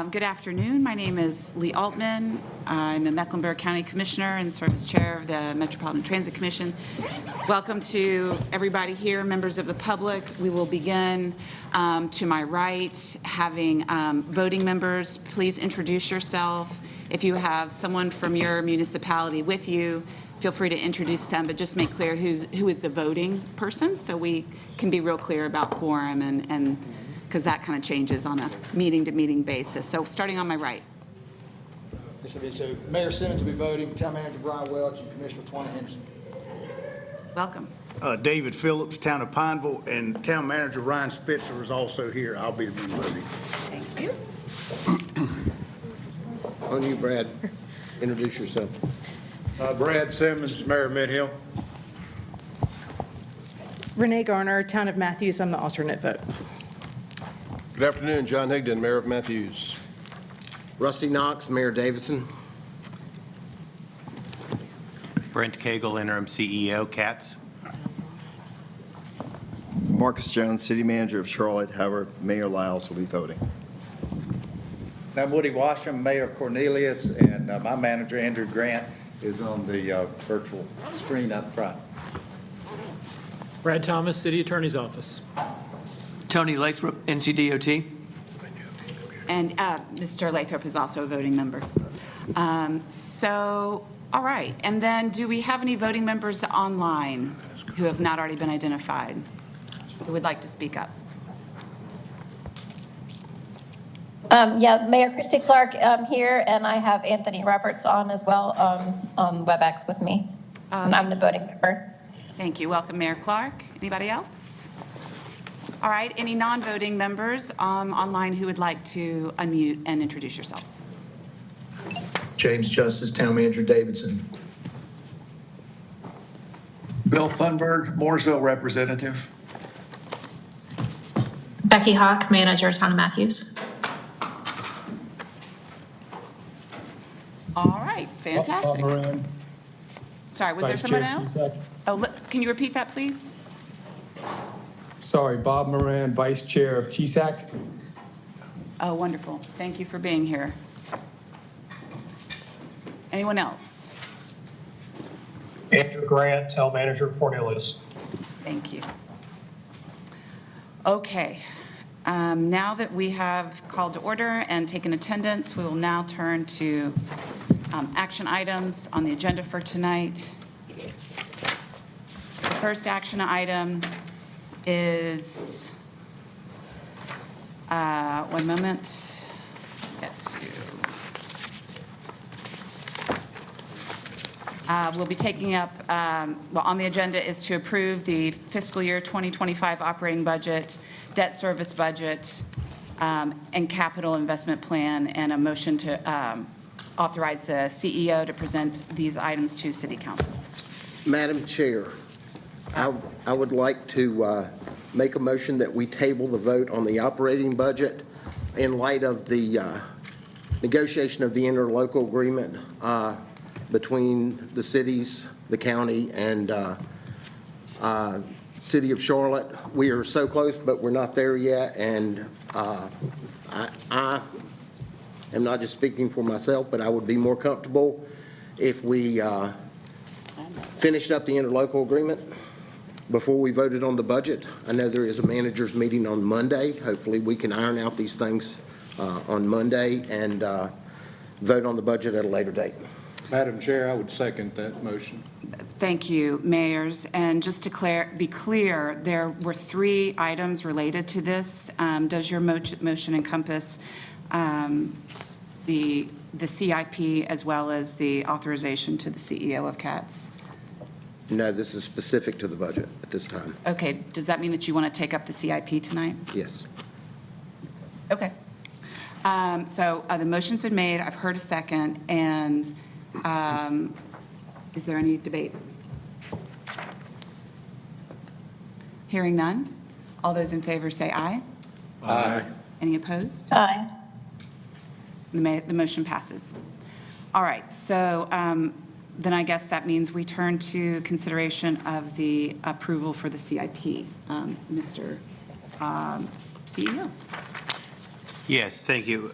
Good afternoon. My name is Lee Altman. I'm a Mecklenburg County Commissioner and serve as Chair of the Metropolitan Transit Commission. Welcome to everybody here, members of the public. We will begin to my right, having voting members. Please introduce yourself. If you have someone from your municipality with you, feel free to introduce them, but just make clear who is the voting person so we can be real clear about quorum and because that kind of changes on a meeting-to-meeting basis. So starting on my right. So Mayor Simmons will be voting, Town Manager Brian Welch, and Commissioner Twana Henderson. Welcome. David Phillips, Town of Pineville, and Town Manager Ryan Spitzer is also here. I'll be voting. Thank you. On you, Brad. Introduce yourself. Brad Simmons, Mayor of Mid-Hill. Renee Garner, Town of Matthews. I'm the alternate vote. Good afternoon, John Higdon, Mayor of Matthews. Rusty Knox, Mayor Davidson. Brent Cagle, Interim CEO, CATS. Marcus Jones, City Manager of Charlotte. However, Mayor Lyles will be voting. I'm Woody Washam, Mayor of Cornelius, and my manager, Andrew Grant, is on the virtual screen up front. Brad Thomas, City Attorney's Office. Tony Lathrop, NCDOT. And Mr. Lathrop is also a voting member. All right. And then do we have any voting members online who have not already been identified who would like to speak up? Yeah, Mayor Christy Clark here, and I have Anthony Roberts on as well on WebEx with me. And I'm the voting member. Thank you. Welcome, Mayor Clark. Anybody else? All right. Any non-voting members online who would like to unmute and introduce yourself? James Justice, Town Manager Davidson. Bill Thunberg, Mooresville Representative. Becky Hawk, Manager, Town of Matthews. All right. Fantastic. Bob Moran. Sorry, was there someone else? Oh, can you repeat that, please? Sorry, Bob Moran, Vice Chair of TSAC. Oh, wonderful. Thank you for being here. Anyone else? Andrew Grant, Town Manager, Cornelius. Thank you. Okay. Now that we have called to order and taken attendance, we will now turn to action items on the agenda for tonight. The first action item is, one moment, get to, we'll be taking up, on the agenda is to approve the fiscal year 2025 operating budget, debt service budget, and capital investment plan, and a motion to authorize the CEO to present these items to City Council. Madam Chair, I would like to make a motion that we table the vote on the operating budget in light of the negotiation of the interlocal agreement between the cities, the county, and City of Charlotte. We are so close, but we're not there yet, and I am not just speaking for myself, but I would be more comfortable if we finished up the interlocal agreement before we voted on the budget. I know there is a managers meeting on Monday. Hopefully we can iron out these things on Monday and vote on the budget at a later date. Madam Chair, I would second that motion. Thank you, mayors. And just to be clear, there were 3 items related to this. Does your motion encompass the CIP as well as the authorization to the CEO of CATS? No, this is specific to the budget at this time. Okay. Does that mean that you want to take up the CIP tonight? Yes. Okay. So the motion's been made. I've heard a second. And is there any debate? Hearing none. All those in favor say aye. Aye. Any opposed? Aye. The motion passes. All right. So then I guess that means we turn to consideration of the approval for the CIP. Mr. CEO. Yes, thank you.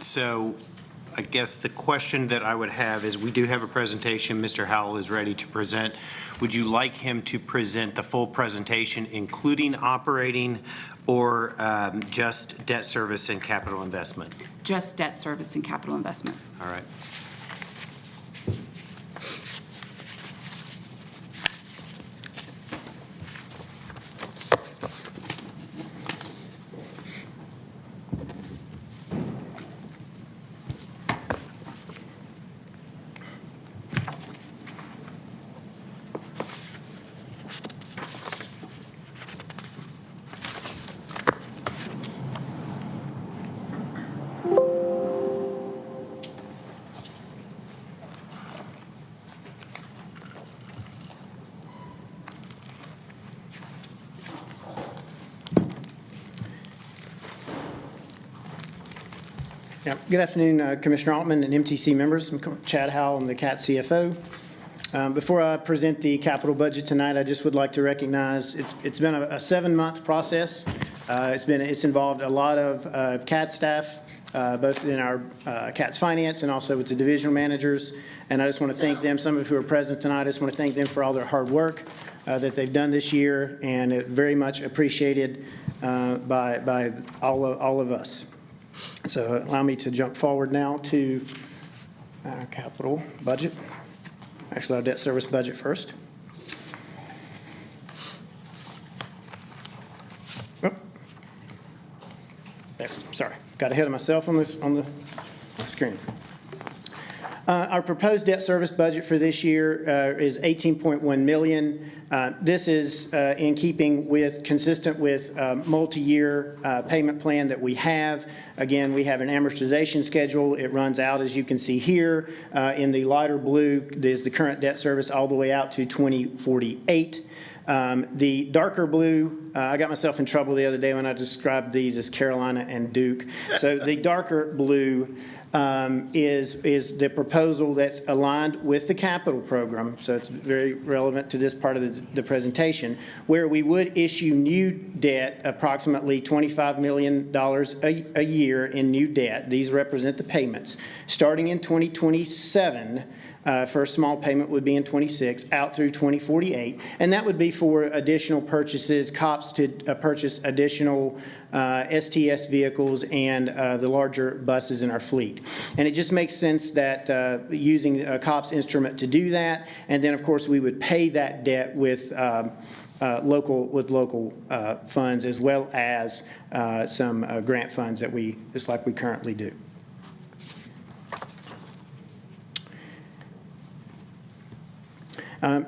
So I guess the question that I would have is, we do have a presentation. Mr. Howell is ready to present. Would you like him to present the full presentation, including operating, or just debt service and capital investment? Just debt service and capital investment. All right. Yeah. Good afternoon, Commissioner Altman and MTC members. I'm Chad Howell, I'm the CAT CFO. Before I present the capital budget tonight, I just would like to recognize it's been a 7-month process. It's involved a lot of CAT staff, both in our CAT's finance and also with the divisional managers. And I just want to thank them. Some of who are present tonight, I just want to thank them for all their hard work that they've done this year, and it very much appreciated by all of us. So allow me to jump forward now to our capital budget. Actually, our debt service budget first. Oh. There, sorry, got ahead of myself on the screen. Our proposed debt service budget for this year is $18.1 million. This is in keeping with, consistent with multi-year payment plan that we have. Again, we have an amortization schedule. It runs out, as you can see here. In the lighter blue is the current debt service all the way out to 2048. The darker blue, I got myself in trouble the other day when I described these as Carolina and Duke. So the darker blue is the proposal that's aligned with the capital program, so it's very relevant to this part of the presentation, where we would issue new debt, approximately $25 million a year in new debt. These represent the payments. Starting in 2027, first small payment would be in 26, out through 2048, and that would be for additional purchases, COPS to purchase additional STS vehicles and the larger buses in our fleet. And it just makes sense that using a COPS instrument to do that, and then of course we would pay that debt with local funds, as well as some grant funds that just like we currently do.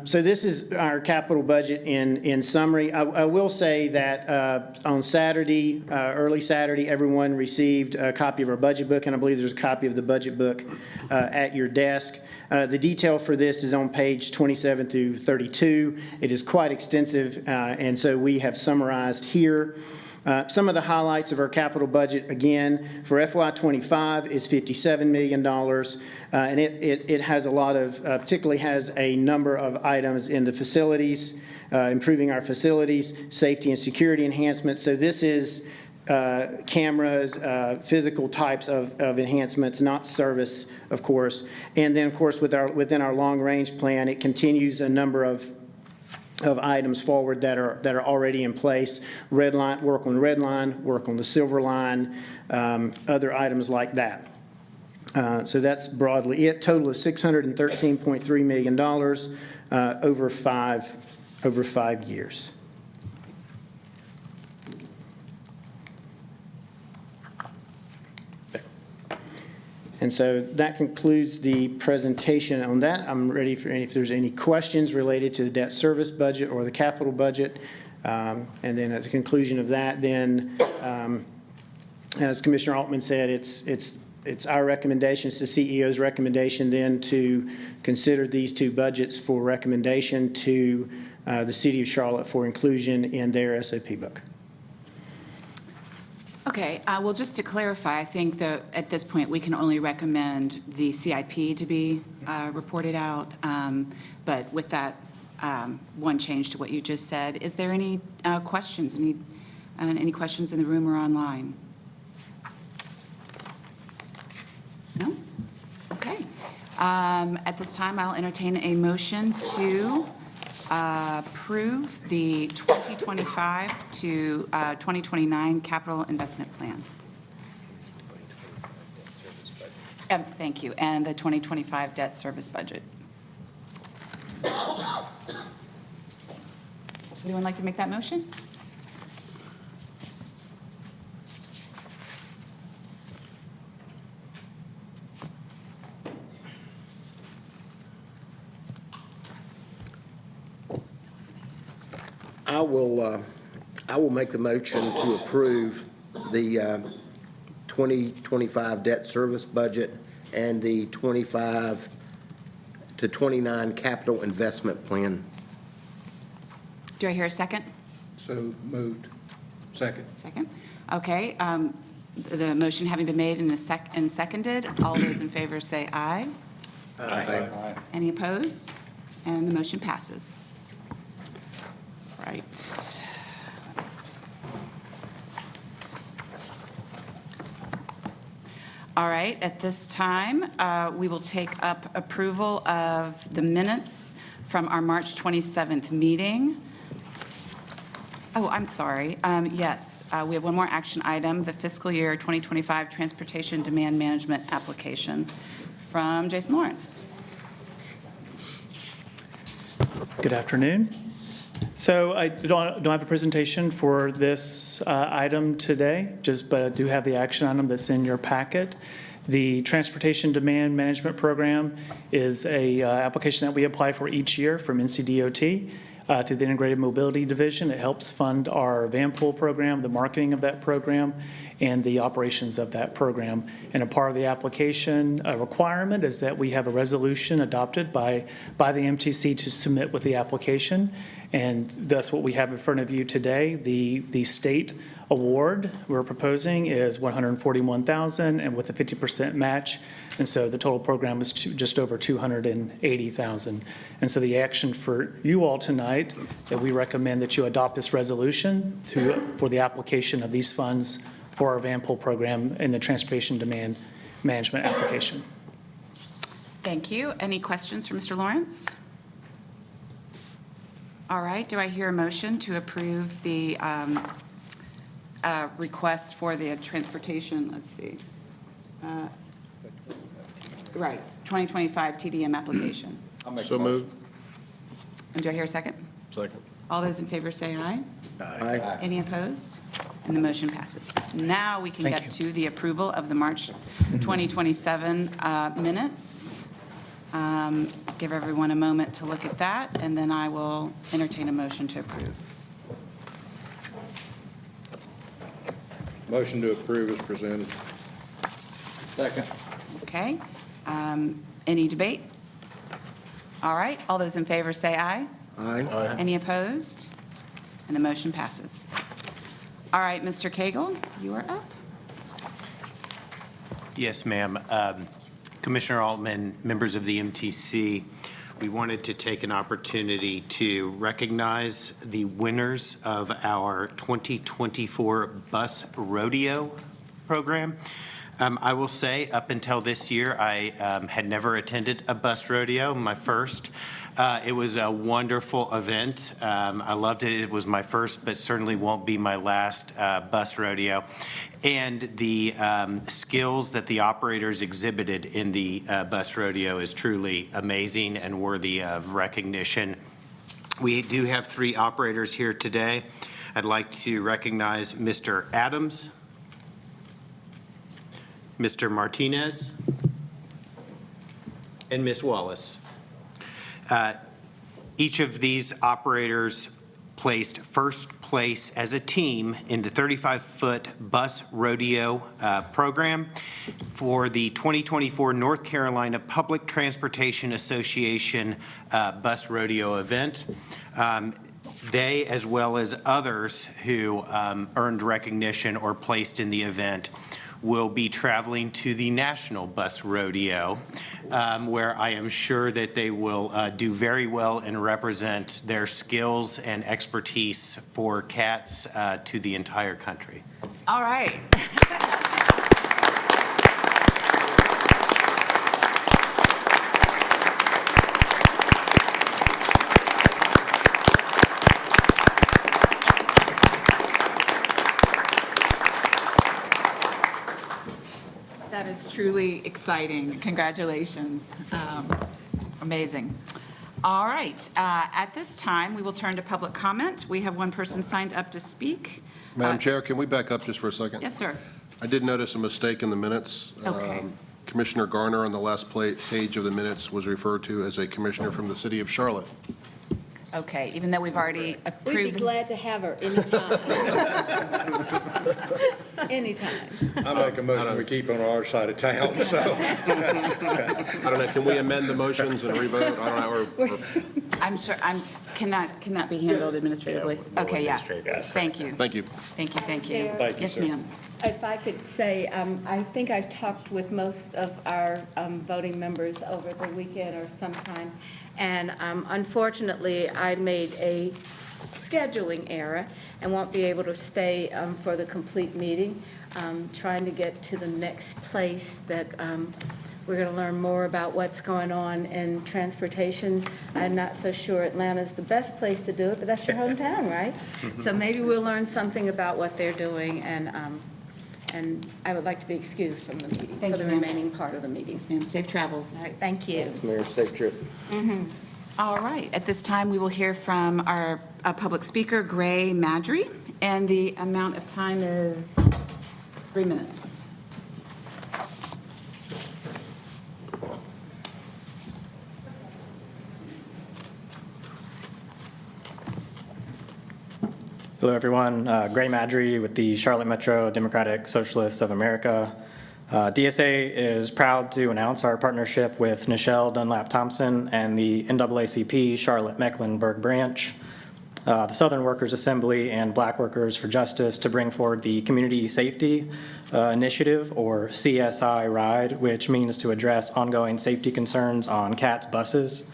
So this is our capital budget in summary. I will say that on Saturday, early Saturday, everyone received a copy of our budget book, and I believe there's a copy of the budget book at your desk. The detail for this is on page 27 through 32. It is quite extensive, and so we have summarized here. Some of the highlights of our capital budget, again, for FY25 is $57 million, and it has a lot of, particularly has a number of items in the facilities, improving our facilities, safety and security enhancements. So this is cameras, physical types of enhancements, not service, of course. And then, of course, within our long-range plan, it continues a number of items forward that are already in place. Red line, work on red line, work on the silver line, other items like that. So that's broadly it. Total of $613.3 million over five years. And so that concludes the presentation on that. I'm ready for if there's any questions related to the debt service budget or the capital budget. And then at the conclusion of that, then, as Commissioner Altman said, it's our recommendation, it's the CEO's recommendation then to consider these two budgets for recommendation to the City of Charlotte for inclusion in their SOP book. Okay, well, just to clarify, I think that at this point, we can only recommend the CIP to be reported out. But with that one change to what you just said, is there any questions? Any questions in the room or online? At this time, I'll entertain a motion to approve the 2025 to 2029 capital investment plan. Thank you, and the 2025 debt service budget. Anyone like to make that motion? I will make the motion to approve the 2025 debt service budget and the 25 to 29 capital investment plan. Do I hear a second? So moved. Second. Second. Okay. The motion having been made and seconded, all those in favor say aye. Aye. Any opposed? And the motion passes. Right. All right, at this time, we will take up approval of the minutes from our March 27th meeting. Oh, I'm sorry. Yes, we have one more action item, the fiscal year 2025 transportation demand management application from Jason Lawrence. Good afternoon. So I don't have a presentation for this item today, but I do have the action item that's in your packet. The Transportation Demand Management Program is a application that we apply for each year from NCDOT through the Integrated Mobility Division. It helps fund our van pool program, the marketing of that program, and the operations of that program. And a part of the application requirement is that we have a resolution adopted by the MTC to submit with the application. And that's what we have in front of you today. The state award we're proposing is $141,000 and with a 50% match. And so the total program is just over $280,000. And so the action for you all tonight, that we recommend that you adopt this resolution for the application of these funds for our van pool program in the transportation demand management application. Thank you. Any questions for Mr. Lawrence? All right, do I hear a motion to approve the request for the transportation, let's see. Right, 2025 TDM application. So moved. And do I hear a second? Second. All those in favor say aye. Aye. Any opposed? And the motion passes. Now we can Thank get you. to the approval of the March 2027 minutes. Give everyone a moment to look at that, and then I will entertain a motion to approve. Motion to approve is presented. Second. Okay. Any debate? All right. All those in favor say aye. Aye. Any opposed? And the motion passes. All right, Mr. Cagle, you are up. Yes, ma'am. Commissioner Altman, members of the MTC, we wanted to take an opportunity to recognize the winners of our 2024 bus rodeo program. I will say, up until this year, I had never attended a bus rodeo, my first. It was a wonderful event. I loved it. It was my first, but certainly won't be my last bus rodeo. And the skills that the operators exhibited in the bus rodeo is truly amazing and worthy of recognition. We do have 3 operators here today. I'd like to recognize Mr. Adams, Mr. Martinez, and Ms. Wallace. Each of these operators placed first place as a team in the 35-foot bus rodeo program for the 2024 North Carolina Public Transportation Association bus rodeo event. They, as well as others who earned recognition or placed in the event, will be traveling to the National Bus Rodeo, where I am sure that they will do very well and represent their skills and expertise for CATS to the entire country. All right. That is truly exciting. Congratulations. Amazing. All right. At this time, we will turn to public comment. We have one person signed up to speak. Madam Chair, can we back up just for a second? Yes, sir. I did notice a mistake in the minutes. Okay. Commissioner Garner on the last page of the minutes was referred to as a commissioner from the city of Charlotte. Okay, even though we've already We'd approved. be glad to have her anytime. Anytime. I make a motion we keep on our side of town, so. I don't know, can we amend the motions and revote? I don't know, I'm sure, can that be handled administratively? Okay, yeah. Thank you. Thank you. Thank you, thank you. Thank you, Yes, sir. ma'am. If I could say, I think I've talked with most of our voting members over the weekend or sometime, and unfortunately, I made a scheduling error and won't be able to stay for the complete meeting. Trying to get to the next place that we're going to learn more about what's going on in transportation. I'm not so sure Atlanta's the best place to do it, but that's your hometown, right? So maybe we'll learn something about what they're doing, and I would like to be excused from the meeting for the remaining part of the meeting. Yes, ma'am. Safe travels. All right, thank you. Mayor, safe trip. All right, at this time, we will hear from our public speaker, Gray Madry, and the amount of time is 3 minutes. Hello, everyone. Gray Madry with the Charlotte Metro Democratic Socialists of America. DSA is proud to announce our partnership with Nichelle Dunlap Thompson and the NAACP Charlotte Mecklenburg branch, the Southern Workers Assembly, and Black Workers for Justice to bring forward the Community Safety Initiative, or CSI ride, which means to address ongoing safety concerns on CATS buses.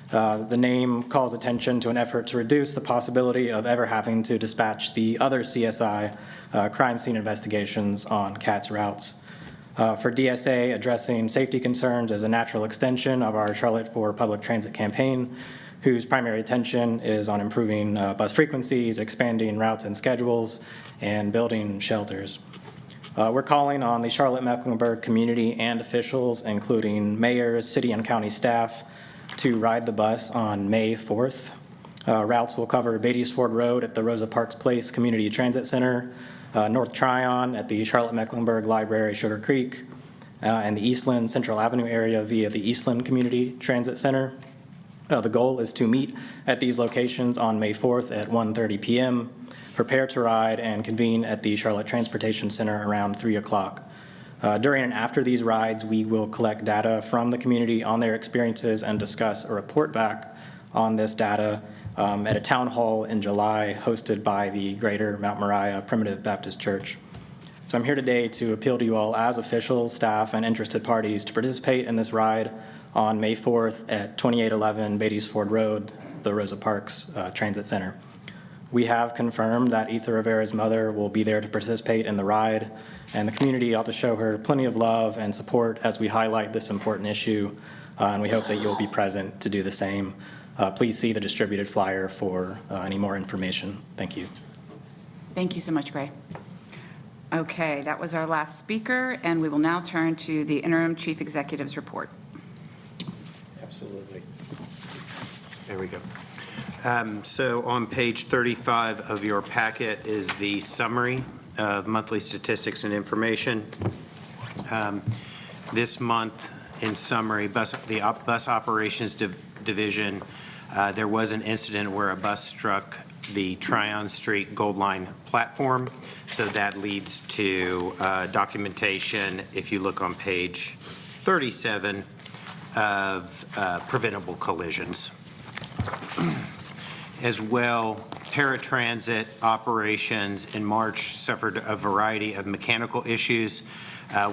The name calls attention to an effort to reduce the possibility of ever having to dispatch the other CSI crime scene investigations on CATS routes. For DSA, addressing safety concerns is a natural extension of our Charlotte for Public Transit campaign, whose primary attention is on improving bus frequencies, expanding routes and schedules, and building shelters. We're calling on the Charlotte Mecklenburg community and officials, including mayors, city and county staff, to ride the bus on May 4th. Routes will cover Beatties Ford Road at the Rosa Parks Place Community Transit Center, North Tryon at the Charlotte Mecklenburg Library, Sugar Creek, and the Eastland Central Avenue area via the Eastland Community Transit Center. The goal is to meet at these locations on May 4th at 1:30 p.m., prepare to ride, and convene at the Charlotte Transportation Center around 3 o'clock. During and after these rides, we will collect data from the community on their experiences and discuss a report back on this data at a town hall in July hosted by the Greater Mount Moriah Primitive Baptist Church. So I'm here today to appeal to you all as officials, staff, and interested parties to participate in this ride on May 4th at 2811 Beatties Ford Road, the Rosa Parks Transit Center. We have confirmed that Etha Rivera's mother will be there to participate in the ride, and the community ought to show her plenty of love and support as we highlight this important issue, and we hope that you'll be present to do the same. Please see the distributed flyer for any more information. Thank you. Thank you so much, Gray. Okay, that was our last speaker, and we will now turn to the interim chief executive's report. Absolutely. There we go. So on page 35 of your packet is the summary of monthly statistics and information. This month, in summary, the bus operations division, there was an incident where a bus struck the Tryon Street Gold Line platform. So that leads to documentation, if you look on page 37, of preventable collisions. As well, paratransit operations in March suffered a variety of mechanical issues,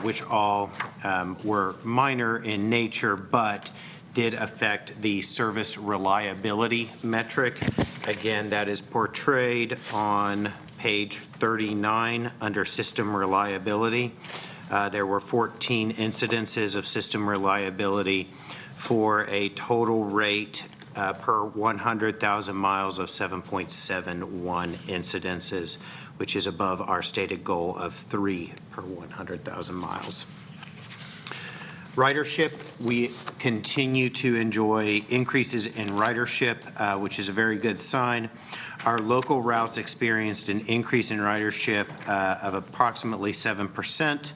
which all were minor in nature, but did affect the service reliability metric. Again, that is portrayed on page 39 under system reliability. There were 14 incidences of system reliability for a total rate per 100,000 miles of 7.71 incidences, which is above our stated goal of 3 per 100,000 miles. Ridership, we continue to enjoy increases in ridership, which is a very good sign. Our local routes experienced an increase in ridership of approximately 7%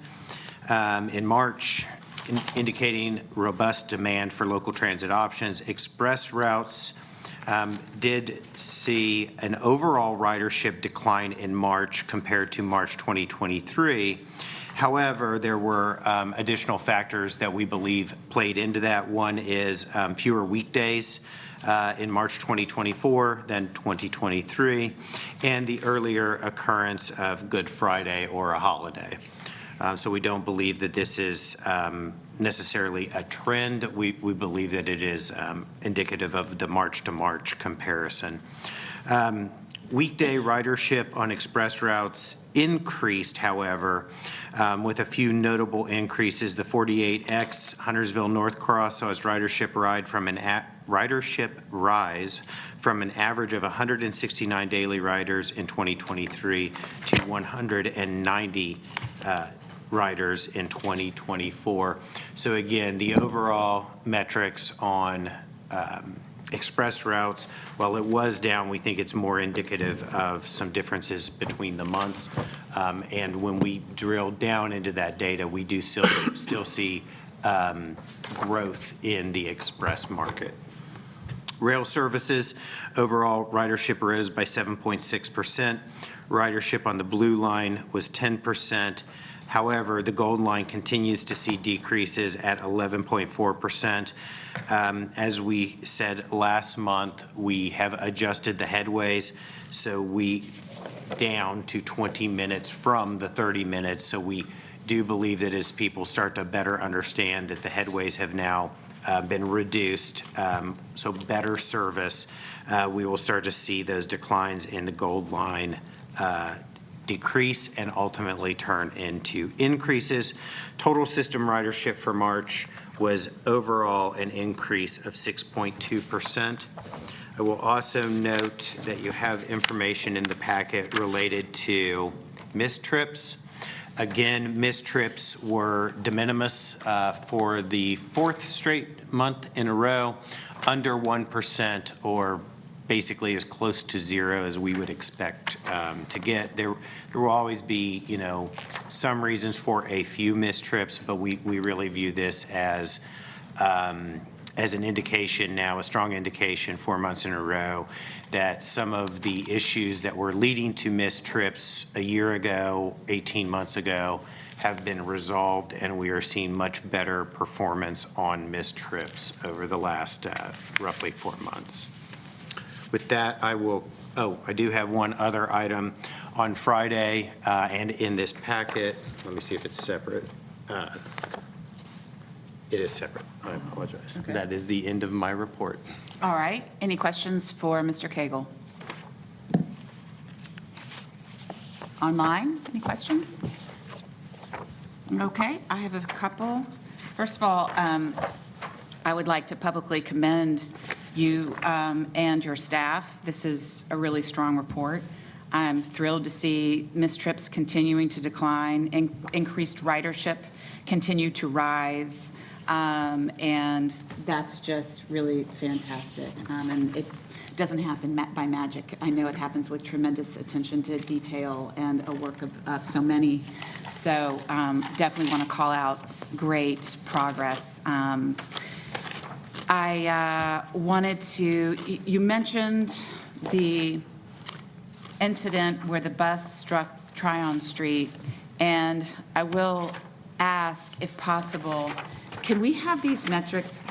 in March, indicating robust demand for local transit options. Express routes did see an overall ridership decline in March compared to March 2023. However, there were additional factors that we believe played into that. One is fewer weekdays in March 2024 than 2023, and the earlier occurrence of Good Friday or a holiday. So we don't believe that this is necessarily a trend. We believe that it is indicative of the March to March comparison. Weekday ridership on express routes increased, however, with a few notable increases. The 48X Huntersville North Cross saw its ridership rise from an average of 169 daily riders in 2023 to 190 riders in 2024. So again, the overall metrics on express routes, while it was down, we think it's more indicative of some differences between the months. And when we drill down into that data, we do still see growth in the express market. Rail services, overall ridership rose by 7.6%. Ridership on the blue line was 10%. However, the gold line continues to see decreases at 11.4%. As we said last month, we have adjusted the headways, so we down to 20 minutes from the 30 minutes. So we do believe that as people start to better understand that the headways have now been reduced, so better service, we will start to see those declines in the gold line decrease and ultimately turn into increases. Total system ridership for March was overall an increase of 6.2%. I will also note that you have information in the packet related to missed trips. Again, missed trips were de minimis for the fourth straight month in a row, under 1%, or basically as close to zero as we would expect to get. There will always be, some reasons for a few missed trips, but we really view this as an indication now, a strong indication 4 months in a row, that some of the issues that were leading to missed trips a year ago, 18 months ago, have been resolved, and we are seeing much better performance on missed trips over the last roughly 4 months. With that, I do have one other item. On Friday, and in this packet, let me see if it's separate. It is separate. I apologize. Okay. That is the end of my report. All right. Any questions for Mr. Cagle? Online, any questions? Okay, I have a couple. First of all, I would like to publicly commend you and your staff. This is a really strong report. I'm thrilled to see missed trips continuing to decline, increased ridership continue to rise, and that's just really fantastic. And it doesn't happen by magic. I know it happens with tremendous attention to detail and a work of so many. So definitely want to call out great progress. I wanted to, you mentioned the incident where the bus struck Tryon Street, and I will ask, if possible, can we have these metrics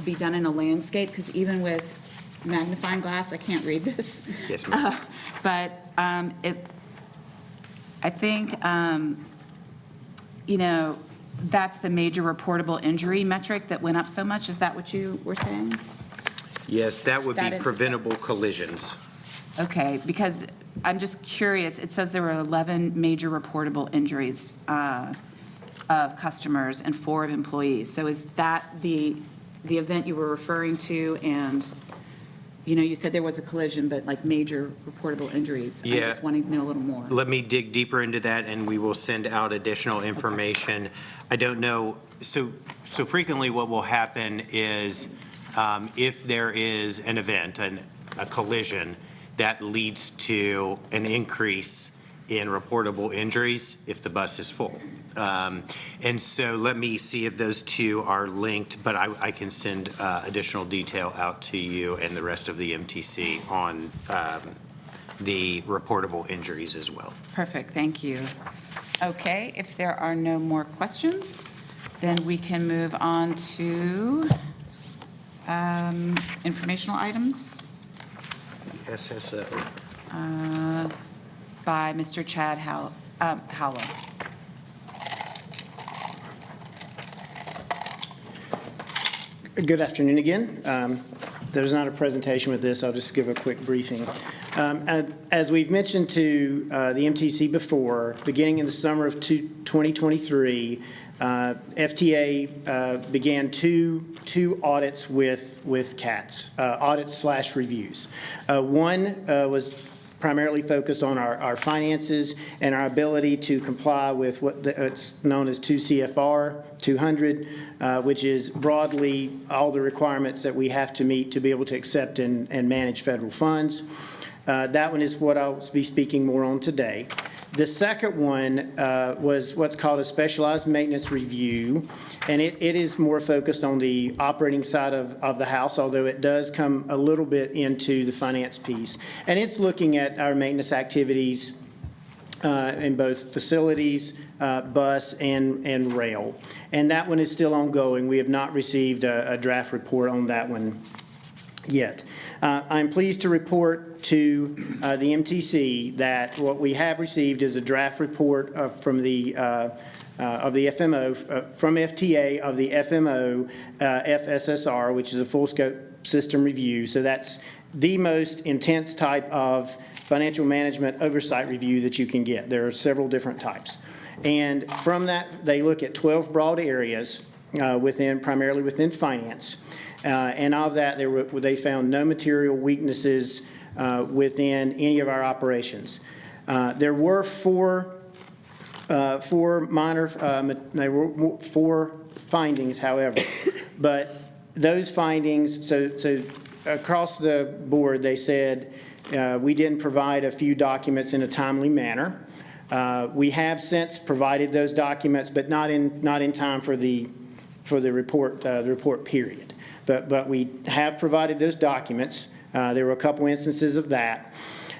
be done in a landscape? Because even with magnifying glass, I can't read this. Yes, ma'am. But I think, that's the major reportable injury metric that went up so much. Is that what you were saying? Yes, that would be That is- preventable collisions. Okay, because I'm just curious, it says there were 11 major reportable injuries of customers and 4 of employees. So is that the event you were referring to? And you said there was a collision, but like major reportable injuries. Yeah. I just wanted to know a little more. Let me dig deeper into that, and we will send out additional information. I don't know, so frequently what will happen is if there is an event, a collision, that leads to an increase in reportable injuries if the bus is full. And so let me see if those two are linked, but I can send additional detail out to you and the rest of the MTC on the reportable injuries as well. Perfect, thank you. Okay, if there are no more questions, then we can move on to informational items SSO. by Mr. Chad Howell. Good afternoon again. There's not a presentation with this. I'll just give a quick briefing. As we've mentioned to the MTC before, beginning in the summer of 2023, FTA began two audits with CATS, audits/reviews. One was primarily focused on our finances and our ability to comply with what's known as 2 CFR 200, which is broadly all the requirements that we have to meet to be able to accept and manage federal funds. That one is what I'll be speaking more on today. The second one was what's called a specialized maintenance review, and it is more focused on the operating side of the house, although it does come a little bit into the finance piece. And it's looking at our maintenance activities in both facilities, bus, and rail. And that one is still ongoing. We have not received a draft report on that one yet. I'm pleased to report to the MTC that what we have received is a draft report from the FMO, from FTA of the FMO FSSR, which is a full scope system review. So that's the most intense type of financial management oversight review that you can get. There are several different types. And from that, they look at 12 broad areas primarily within finance. And of that, they found no material weaknesses within any of our operations. There were four findings, however, but those findings, so across the board, they said we didn't provide a few documents in a timely manner. We have since provided those documents, but not in time for the report period. But we have provided those documents. There were a couple instances of that.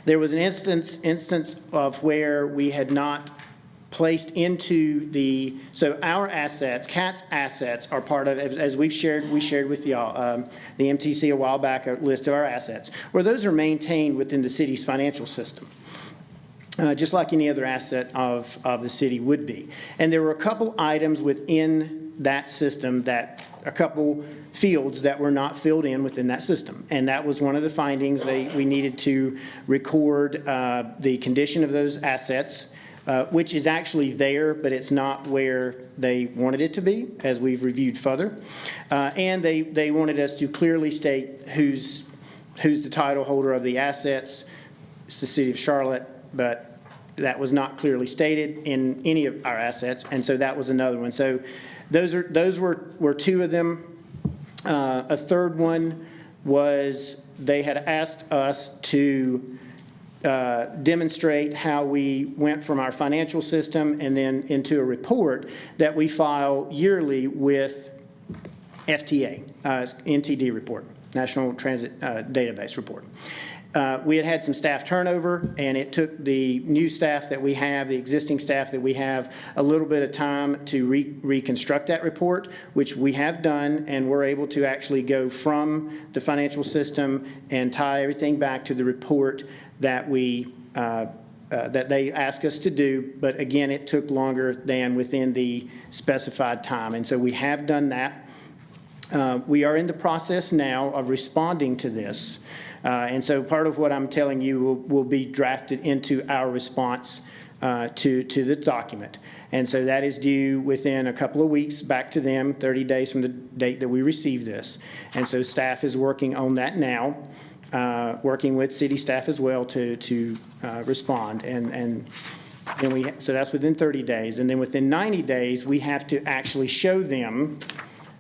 There was an instance of where we had not placed into so our assets, CAT's assets are part of, as we shared with y'all, the MTC a while back, a list of our assets, where those are maintained within the city's financial system. Just like any other asset of the city would be. And there were a couple items within that system a couple fields that were not filled in within that system. And that was one of the findings. We needed to record the condition of those assets, which is actually there, but it's not where they wanted it to be, as we've reviewed further. And they wanted us to clearly state who's the title holder of the assets. It's the City of Charlotte, but that was not clearly stated in any of our assets, and so that was another one. So those were two of them. A third one was they had asked us to demonstrate how we went from our financial system and then into a report that we file yearly with FTA, NTD report, National Transit Database report. We had some staff turnover, and it took the new staff that we have, the existing staff that we have, a little bit of time to reconstruct that report, which we have done, and we're able to actually go from the financial system and tie everything back to the report that that they asked us to do. But again, it took longer than within the specified time, and so we have done that. We are in the process now of responding to this. And so part of what I'm telling you will be drafted into our response to the document. And so that is due within a couple of weeks back to them, 30 days from the date that we received this. And so staff is working on that now. working with city staff as well to respond. And then so that's within 30 days. And then within 90 days, we have to actually show them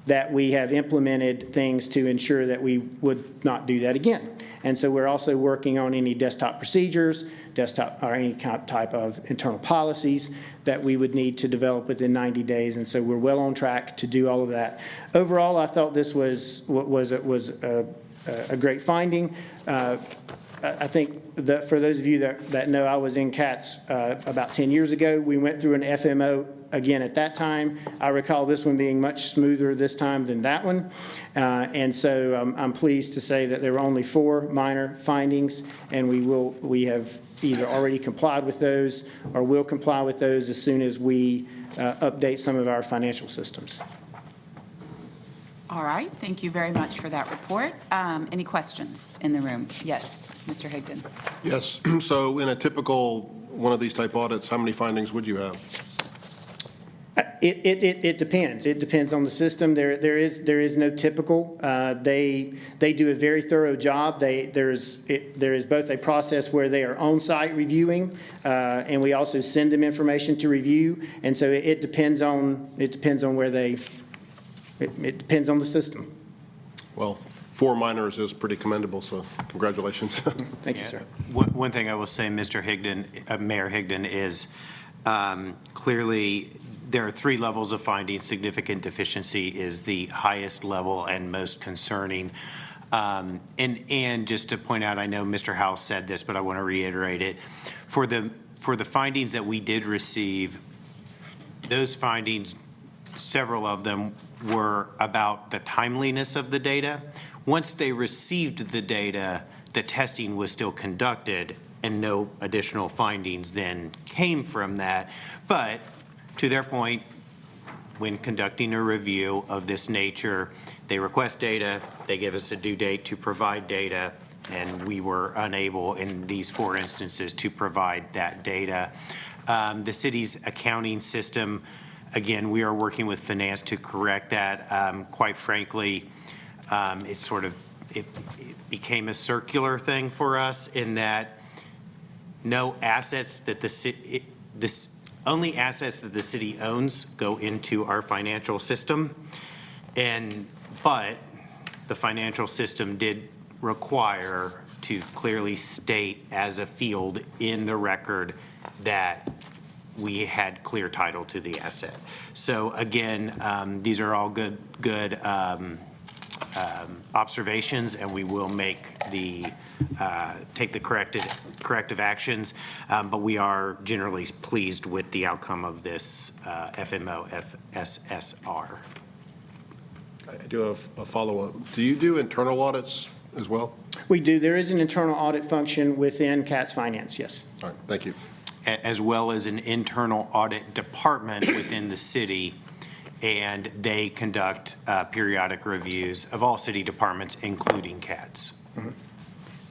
that we have implemented things to ensure that we would not do that again. And so we're also working on any desktop procedures, or any type of internal policies that we would need to develop within 90 days. And so we're well on track to do all of that. Overall, I thought this was a great finding. I think that for those of you that know, I was in CATS about 10 years ago. We went through an FMO again at that time. I recall this one being much smoother this time than that one. And so I'm pleased to say that there were only 4 minor findings, and we have either already complied with those or will comply with those as soon as we update some of our financial systems. All right, thank you very much for that report. Any questions in the room? Yes, Mr. Higdon. Yes, so in a typical one of these type audits, how many findings would you have? It depends. It depends on the system. There is no typical. They do a very thorough job. There is both a process where they are on-site reviewing, and we also send them information to review. And so it depends on where they. It depends on the system. Well, 4 minors is pretty commendable, so congratulations. Thank you, sir. One thing I will say, Mr. Higdon, Mayor Higdon, is clearly there are 3 levels of finding. Significant deficiency is the highest level and most concerning. And just to point out, I know Mr. Howell said this, but I want to reiterate it. For the findings that we did receive, those findings, several of them were about the timeliness of the data. Once they received the data, the testing was still conducted and no additional findings then came from that. But to their point, when conducting a review of this nature, they request data, they give us a due date to provide data, and we were unable in these 4 instances to provide that data. The city's accounting system, again, we are working with finance to correct that. Quite frankly, it became a circular thing for us in that no assets that only assets that the city owns go into our financial system. But the financial system did require to clearly state as a field in the record that we had clear title to the asset. So again, these are all good observations, and we will take the corrective actions. But we are generally pleased with the outcome of this FMO FSSR. I do have a follow-up. Do you do internal audits as well? We do. There is an internal audit function within CATS Finance, yes. All right, thank you. As well as an internal audit department within the city, and they conduct periodic reviews of all city departments, including CATS. Mm-hmm.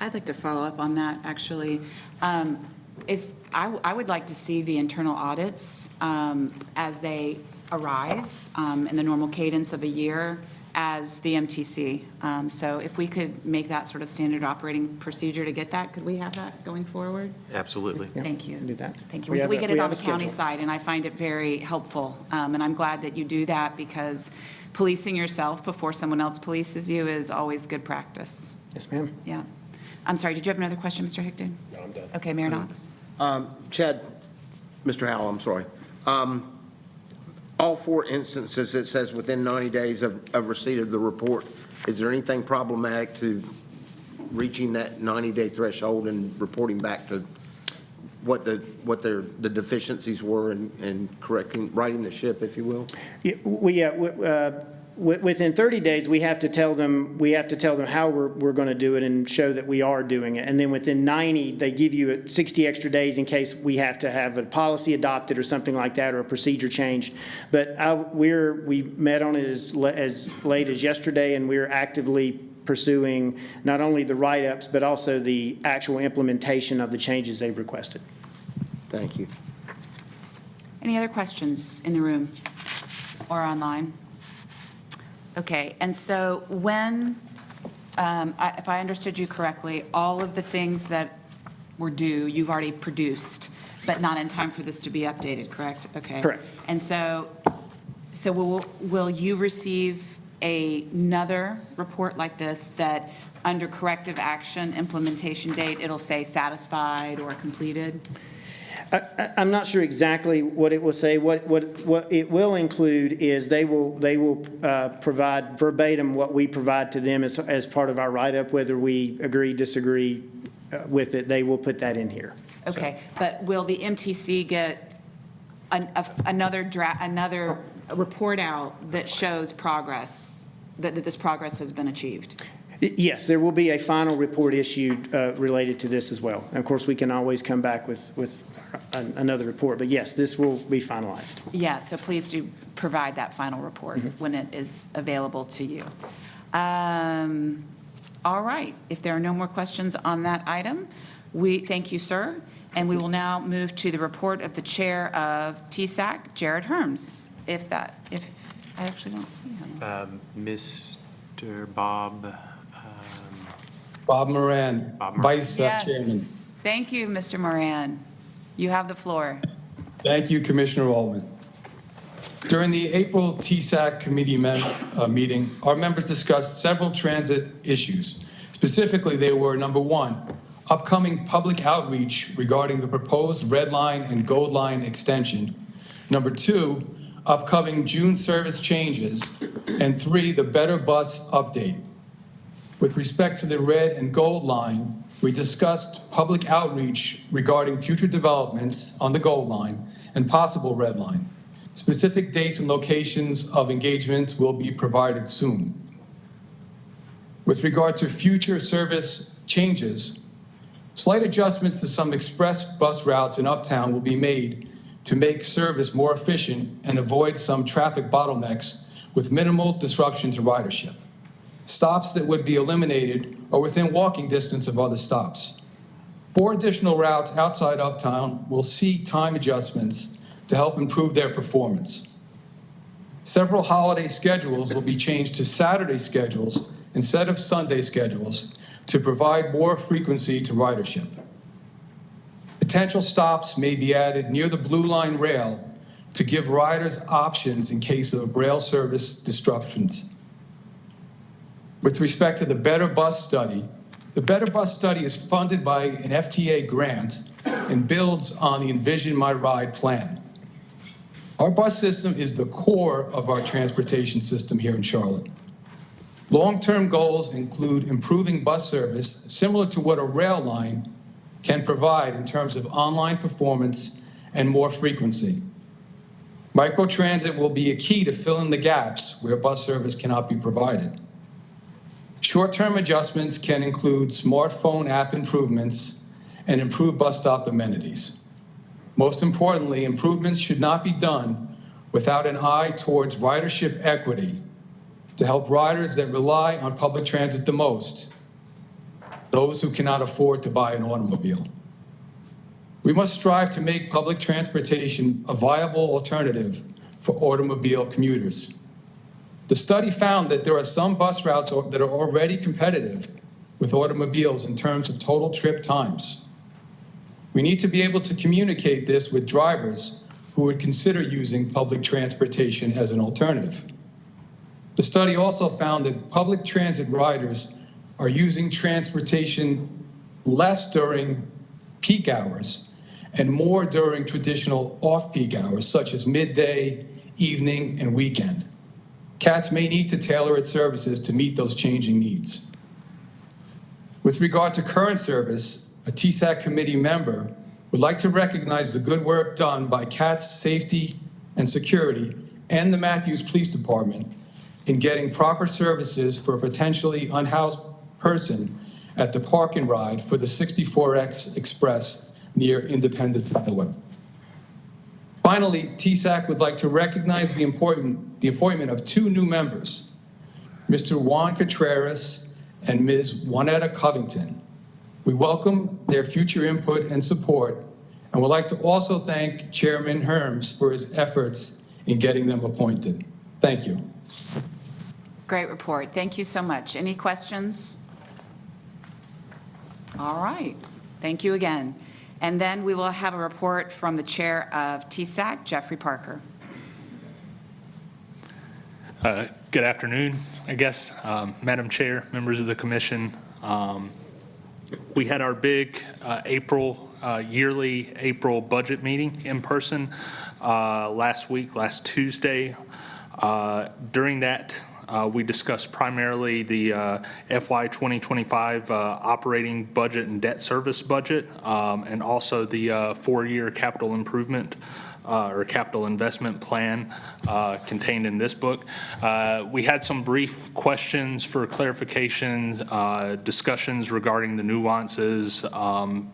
I'd like to follow up on that, actually. I would like to see the internal audits as they arise in the normal cadence of a year as the MTC. So if we could make that sort of standard operating procedure to get that, could we have that going forward? Absolutely. Yeah, Thank you. we can do that. Thank you. We get it on the county side, and I find it very helpful. And I'm glad that you do that, because policing yourself before someone else polices you is always good practice. Yes, ma'am. Yeah. I'm sorry, did you have another question, Mr. Higdon? No, I'm done. Okay, Mayor Knox. Chad, Mr. Howell, I'm sorry. All 4 instances, it says within 90 days of receipt of the report. Is there anything problematic to reaching that 90-day threshold and reporting back to what the deficiencies were and righting the ship, if you will? Yeah, within 30 days, we have to tell them how we're going to do it and show that we are doing it. And then within 90, they give you 60 extra days in case we have to have a policy adopted or something like that, or a procedure changed. But we met on it as late as yesterday, and we're actively pursuing not only the write-ups, but also the actual implementation of the changes they've requested. Thank you. Any other questions in the room or online? Okay, and so when if I understood you correctly, all of the things that were due, you've already produced, but not in time for this to be updated, correct? Okay. Correct. And so will you receive another report like this that under corrective action implementation date, it'll say satisfied or completed? I'm not sure exactly what it will say. What it will include is they will provide verbatim what we provide to them as part of our write-up, whether we agree, disagree with it. They will put that in here. Okay, but will the MTC get another report out that shows progress, that this progress has been achieved? Yes, there will be a final report issued related to this as well. And of course, we can always come back with another report, but yes, this will be finalized. Yeah, so please do provide that final report when it is available to you. All right, if there are no more questions on that item, we thank you, sir. And we will now move to the report of the chair of TSAC, Jared Herms, if I actually don't see him. Mr. Bob. Bob Moran, Vice Chairman. Thank you, Mr. Moran. You have the floor. Thank you, Commissioner Altman. During the April TSAC committee meeting, our members discussed several transit issues. Specifically, they were, number one, upcoming public outreach regarding the proposed Red Line and Gold Line extension. Number two, upcoming June service changes. And three, the Better Bus update. With respect to the Red and Gold Line, we discussed public outreach regarding future developments on the Gold Line and possible Red Line. Specific dates and locations of engagement will be provided soon. With regard to future service changes, slight adjustments to some express bus routes in Uptown will be made to make service more efficient and avoid some traffic bottlenecks with minimal disruption to ridership. Stops that would be eliminated are within walking distance of other stops. 4 additional routes outside Uptown will see time adjustments to help improve their performance. Several holiday schedules will be changed to Saturday schedules instead of Sunday schedules to provide more frequency to ridership. Potential stops may be added near the Blue Line rail to give riders options in case of rail service disruptions. With respect to the Better Bus study, the Better Bus study is funded by an FTA grant and builds on the Envision My Ride plan. Our bus system is the core of our transportation system here in Charlotte. Long-term goals include improving bus service similar to what a rail line can provide in terms of online performance and more frequency. Microtransit will be a key to fill in the gaps where bus service cannot be provided. Short-term adjustments can include smartphone app improvements and improved bus stop amenities. Most importantly, improvements should not be done without an eye towards ridership equity to help riders that rely on public transit the most, those who cannot afford to buy an automobile. We must strive to make public transportation a viable alternative for automobile commuters. The study found that there are some bus routes that are already competitive with automobiles in terms of total trip times. We need to be able to communicate this with drivers who would consider using public transportation as an alternative. The study also found that public transit riders are using transportation less during peak hours and more during traditional off-peak hours, such as midday, evening, and weekend. CATS may need to tailor its services to meet those changing needs. With regard to current service, a TSAC committee member would like to recognize the good work done by CATS Safety and Security and the Matthews Police Department in getting proper services for a potentially unhoused person at the park and ride for the 64X Express near Independence Highway. Finally, TSAC would like to recognize the appointment of 2 new members, Mr. Juan Contreras and Ms. Juanetta Covington. We welcome their future input and support, and would like to also thank Chairman Herms for his efforts in getting them appointed. Thank you. Great report. Thank you so much. Any questions? All right. Thank you again. And then we will have a report from the chair of TSAC, Jeffrey Parker. Good afternoon, I guess, Madam Chair, members of the commission. We had our big yearly April budget meeting in person last Tuesday. During that, we discussed primarily the FY 2025 operating budget and debt service budget, and also the four-year capital improvement or capital investment plan contained in this book. We had some brief questions for clarification, discussions regarding the nuances,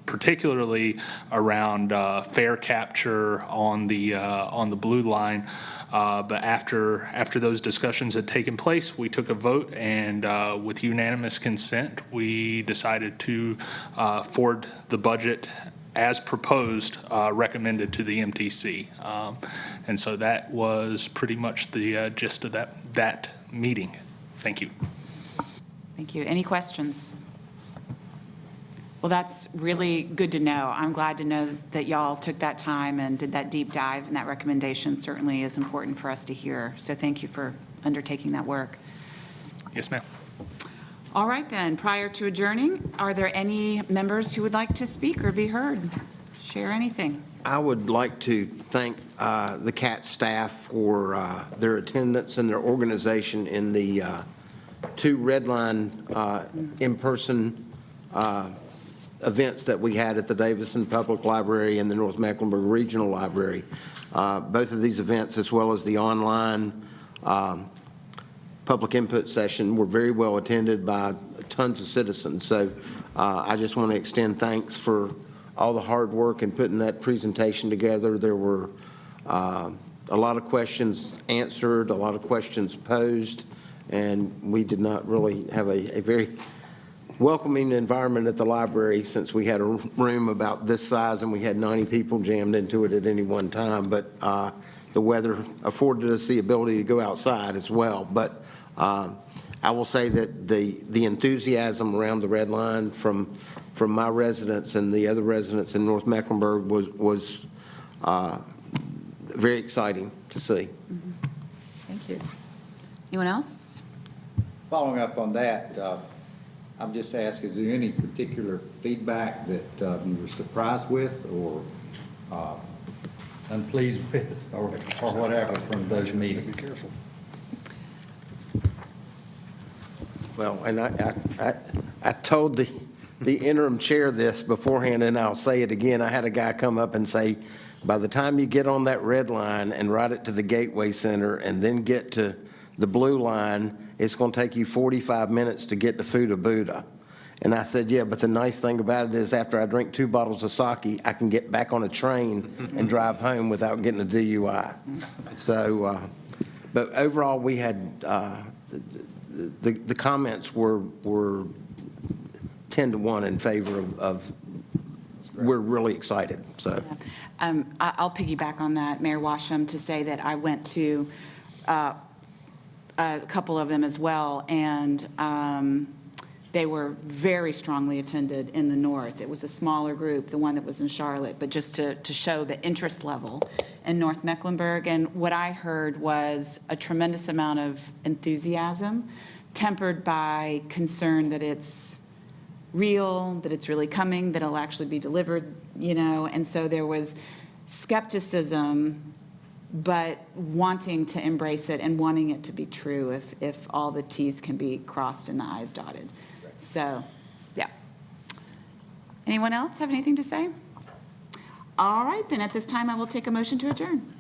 particularly around fare capture on the blue line. But after those discussions had taken place, we took a vote, and with unanimous consent, we decided to forward the budget as proposed, recommended to the MTC. And so that was pretty much the gist of that meeting. Thank you. Thank you. Any questions? Well, that's really good to know. I'm glad to know that y'all took that time and did that deep dive, and that recommendation certainly is important for us to hear. So thank you for undertaking that work. Yes, ma'am. All right, then, prior to adjourning, are there any members who would like to speak or be heard? Share anything. I would like to thank the CAT staff for their attendance and their organization in the two Redline in-person events that we had at the Davison Public Library and the North Mecklenburg Regional Library. Both of these events, as well as the online public input session, were very well attended by tons of citizens. So I just want to extend thanks for all the hard work in putting that presentation together. There were a lot of questions answered, a lot of questions posed, and we did not really have a very welcoming environment at the library, since we had a room about this size and we had 90 people jammed into it at any one time. But the weather afforded us the ability to go outside as well. But I will say that the enthusiasm around the Red Line from my residents and the other residents in North Mecklenburg was very exciting to see. Mm-hmm. Thank you. Anyone else? Following up on that, I'm just asking, is there any particular feedback that you were surprised with or unpleased with or whatever from those meetings? Be careful. Well, and I told the interim chair this beforehand, and I'll say it again. I had a guy come up and say, by the time you get on that red line and ride it to the Gateway Center and then get to the blue line, it's going to take you 45 minutes to get to Fuda Buddha. And I said, yeah, but the nice thing about it is after I drink 2 bottles of sake, I can get back on a train and drive home without getting a DUI. So, but overall, we had, the comments were 10-to-1 in favor of we're really excited. So, I'll piggyback on that, Mayor Washam, to say that I went to a couple of them as well, and they were very strongly attended in the north. It was a smaller group, the one that was in Charlotte, but just to show the interest level in North Mecklenburg. And what I heard was a tremendous amount of enthusiasm, tempered by concern that it's real, that it's really coming, that it'll actually be delivered, you know. And so there was skepticism, but wanting to embrace it and wanting it to be true if all the T's can be crossed and the I's dotted. So, yeah. Anyone else have anything to say? All right, then at this time, I will take a motion to adjourn.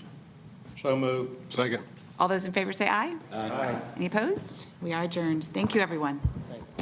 So moved. Second. All those in favor say aye. Aye. Any opposed? We are adjourned. Thank you, everyone. Thanks.